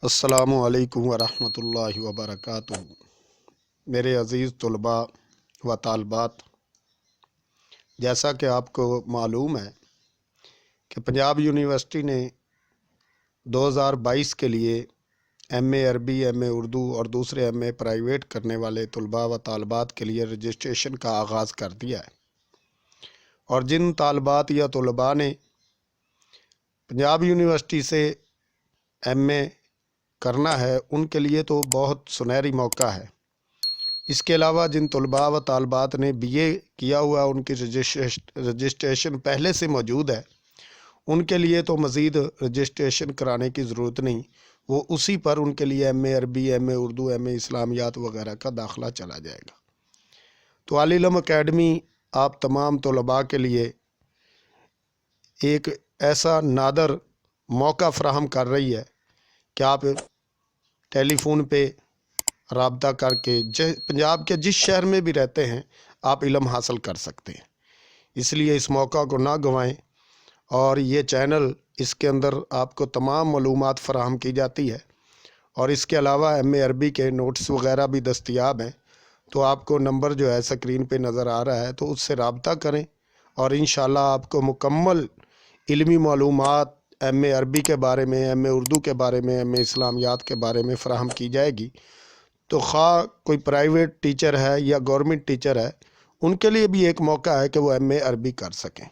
السلام علیکم ورحمۃ اللہ وبرکاتہ۔ میرے عزیز طلباء و طالبات، جیسا کہ آپ کو معلوم ہے کہ پنجاب یونیورسٹی نے 2022 کے لیے ایم اے عربی، ایم اے اردو اور دوسرے ایم اے پرائیویٹ کرنے والے طلباء و طالبات کے لیے رجسٹریشن کا آغاز کر دیا ہے، اور جن طالبات یا طلباء نے پنجاب یونیورسٹی سے ایم اے کرنا ہے ان کے لیے تو بہت سنہری موقع ہے۔ اس کے علاوہ جن طلباء و طالبات نے بی اے کیا ہوا ان کی رجسٹریشن پہلے سے موجود ہے، ان کے لیے تو مزید رجسٹریشن کرانے کی ضرورت نہیں، وہ اسی پر ان کے لیے ایم اے عربی، ایم اے اردو، ایم اے اسلامیات وغیرہ کا داخلہ چلا جائے گا۔ تو علی علم اکیڈمی آپ تمام طلباء کے لیے ایک ایسا نادر موقع فراہم کر رہی ہے کہ آپ ٹیلی فون پہ رابطہ کر کے پنجاب کے جس شہر میں بھی رہتے ہیں آپ علم حاصل کر سکتے ہیں۔ اس لیے اس موقع کو نہ گنوائیں، اور یہ چینل اس کے اندر آپ کو تمام معلومات فراہم کی جاتی ہے، اور اس کے علاوہ ایم اے عربی کے نوٹس وغیرہ بھی دستیاب ہیں۔ تو آپ کو نمبر جو ہے سکرین پہ نظر آ رہا ہے، تو اس سے رابطہ کریں، اور انشاءاللہ آپ کو مکمل علمی معلومات ایم اے عربی کے بارے میں، ایم اے اردو کے بارے میں، ایم اے اسلامیات کے بارے میں فراہم کی جائے گی۔ تو خواہ کوئی پرائیویٹ ٹیچر ہے یا گورنمنٹ ٹیچر ہے، ان کے لیے بھی ایک موقع ہے کہ وہ ایم اے عربی کر سکیں۔